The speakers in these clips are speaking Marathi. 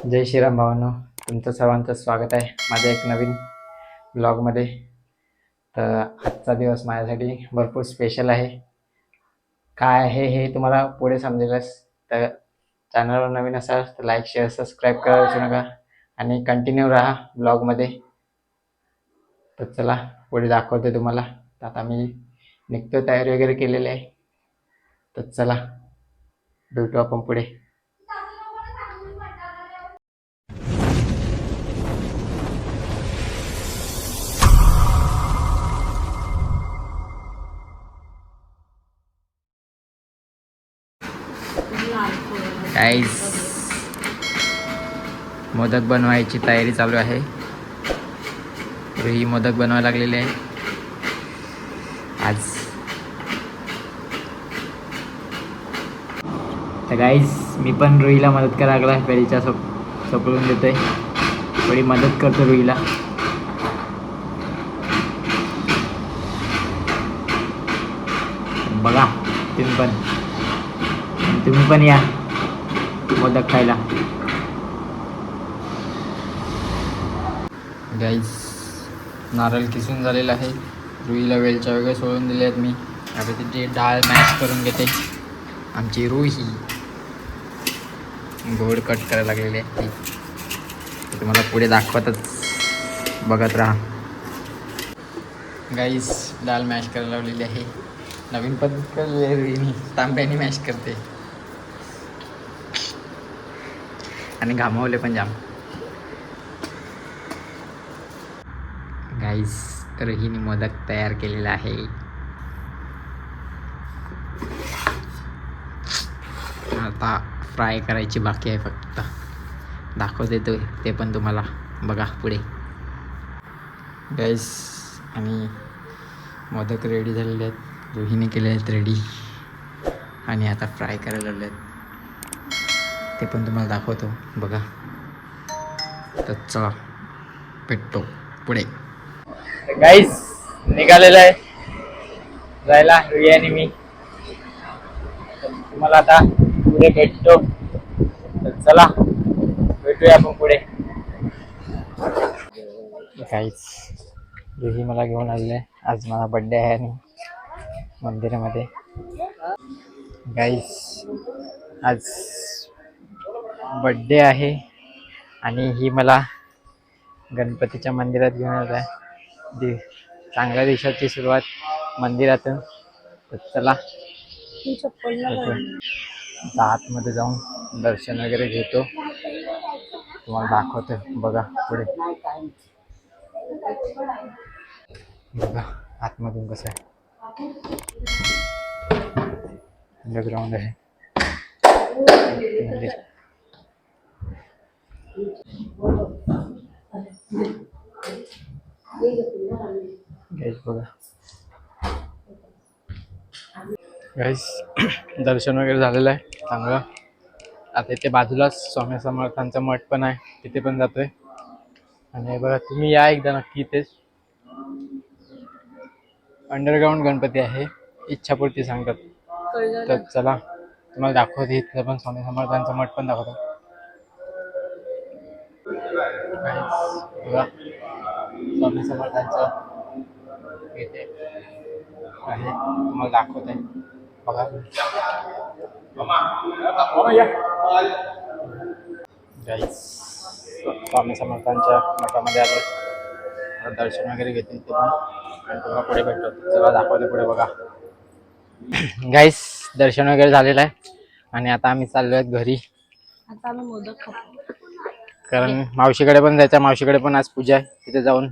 जय श्रीराम भावांनो, तुमचं सर्वांचं स्वागत आहे माझ्या एक नवीन ब्लॉगमध्ये. तर आजचा दिवस माझ्यासाठी भरपूर स्पेशल आहे. काय आहे हे तुम्हाला पुढे समजेलच. तर चॅनलवर नवीन असाल तर लाईक, शेअर, सबस्क्राईब करायला विसरू नका आणि कंटिन्यू राहा ब्लॉगमध्ये. तर चला पुढे दाखवते तुम्हाला. तर आता मी निघतो, तयारी वगैरे केलेली आहे. तर चला भेटू आपण पुढे. गाईज, मोदक बनवायची तयारी चालू आहे. रुही मोदक बनवायला लागलेले आहे आज. तर गाईज, मी पण रुहीला मदत करायला लागला. पेरीच्या सोपळून देतोय, थोडी मदत करतो रुहीला. बघा तुम्ही पण या मोदक खायला. गाईज, नारळ किसून झालेला आहे. रुईला वेलच्या वगैरे सोडून दिले आहेत मी. आता तिची डाळ मॅश करून घेते. आमची रुही गोड कट करायला लागलेली आहे ती तुम्हाला पुढे दाखवतच, बघत राहा. गाईज, डाळ मॅश करायला लावलेली आहे. नवीन पद्धत केली आहे रुईनी, तांब्याने मॅश करते आणि घामावले पण जाम. गाईस, रुहीने मोदक तयार केलेला आहे. आता फ्राय करायची बाकी आहे फक्त. दाखवते ते पण तुम्हाला, बघा पुढे. गाईस, आणि मोदक रेडी झालेले आहेत. रुहीने केले आहेत रेडी आणि आता फ्राय करायला लागले आहेत. ते पण तुम्हाला दाखवतो, बघा. तर चला भेटतो पुढे. गाईस, निघालेलं आहे जायला रुही आणि मी. तुम्हाला आता पुढे भेटतो. तर चला भेटूया आपण पुढे. गाईस, रुही मला घेऊन आलेले आहे. आज माझा बड्डे आहे आणि मंदिरामध्ये. गाईस, आज बड्डे आहे आणि ही मला गणपतीच्या मंदिरात घेऊन आला आहे. चांगल्या दिवसाची सुरुवात मंदिरातून. तर चला आतमध्ये जाऊन दर्शन वगैरे घेतो, तुम्हाला दाखवतो. बघा पुढे, बघा आतमधून कसं आहे. अंडरग्राउंड आहे मंदिर. गाईस, बघा. गाईस, दर्शन वगैरे झालेलं आहे चांगलं. आता इथे बाजूलाच स्वामी समर्थांचा मठ पण आहे, तिथे पण जातोय. आणि बघा, तुम्ही या एकदा नक्की. इथेच अंडरग्राउंड गणपती आहे, इच्छापूर्ती सांगतात. तर चला तुम्हाला दाखवते. इथलं पण स्वामी समर्थांचा मठ पण दाखवतो. बघा, स्वामी समर्थांचं इथे आहे, तुम्हाला दाखवत आहे. बघा, गाईस, स्वामी समर्थांच्या मठामध्ये आलो. दर्शन वगैरे घेते ते पण आणि तुम्हाला पुढे भेटतो. चला दाखवते पुढे. बघा गाईस, दर्शन वगैरे झालेलं आहे आणि आता आम्ही चाललो आहेत घरी. आता आम्ही मोदक खातो, कारण मावशीकडे पण जायचं. मावशीकडे पण आज पूजा आहे, तिथे जाऊन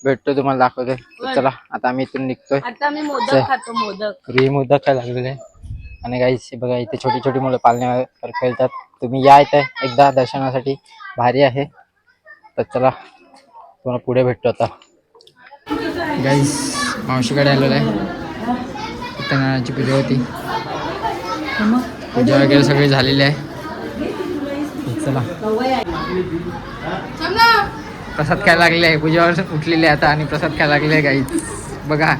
भेटतो, तुम्हाला दाखवते. चला आता आम्ही इथून निघतोय. आता आम्ही मोदक खातो. मोदक काय लागलेले आहे. आणि गाईस, बघा इथे छोटी छोटी मुलं पाळण्यावर खेळतात. तुम्ही या इथे एकदा दर्शनासाठी, भारी आहे. तर चला तुम्हाला पुढे भेटतो आता. गाईस, मावशीकडे आलेलो आहे. सत्यनारायणाची पूजा होती, पूजा वगैरे सगळी झालेली आहे. चला प्रसाद खायला लागले आहे. पूजावर उठलेले आता आणि प्रसाद खायला लागले आहे. गाईस, बघा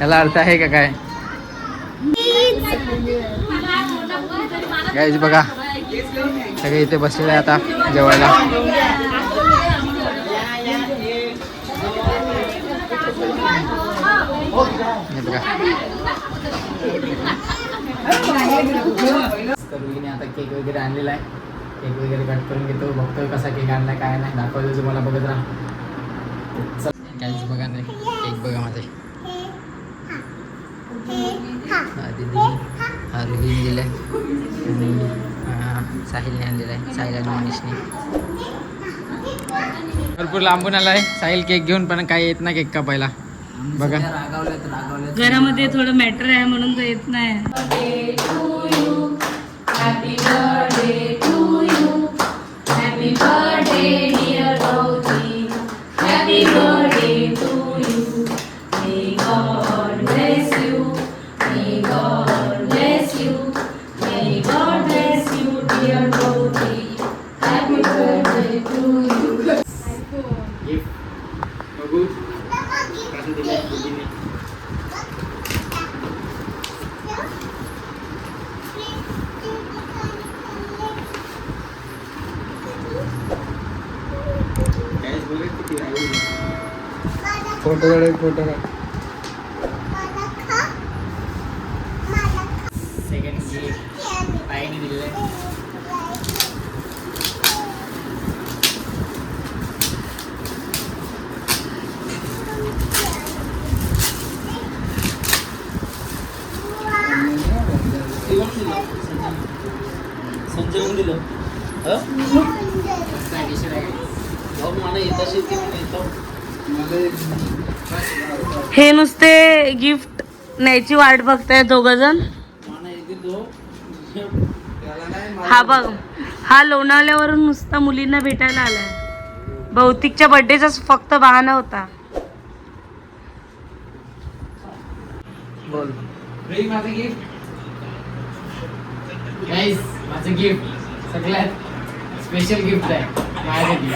याला अर्थ आहे का काय? गाईस, बघा सगळे इथे बसलेले आता जेवायला. हे बघा रुईने आता केक वगैरे आणलेला आहे. केक वगैरे कट करून घेतो, बघतोय कसा केक आणलाय काय नाही, दाखवतो तुम्हाला, बघत राहा. काहीच बघा नाही, केक बघा माझे. हा रुईने दिलाय आणि साहिलने आणलेला आहे, साहिल आणि मनीषने. भरपूर लांबून आला आहे साहिल केक घेऊन, पण काही येत नाही केक कापायला. बघा घरामध्ये थोडं मॅटर आहे म्हणून तो येत नाही. फोटो काढ. सेकंड गिफ्ट ताईने दिलेलं आहे. संजय दिलं हे नुसते गिफ्ट न्यायची वाट बघताय दोघ जण. हा बघ, हा लोणावल्यावरून नुसता मुलींना भेटायला आलाय. भौतिकच्या बर्थडेचाच फक्त बहाणा होता. बोल माझं गिफ्ट. गाईस माझं गिफ्ट सगळ्यात स्पेशल गिफ्ट आहे माझ्यासाठी.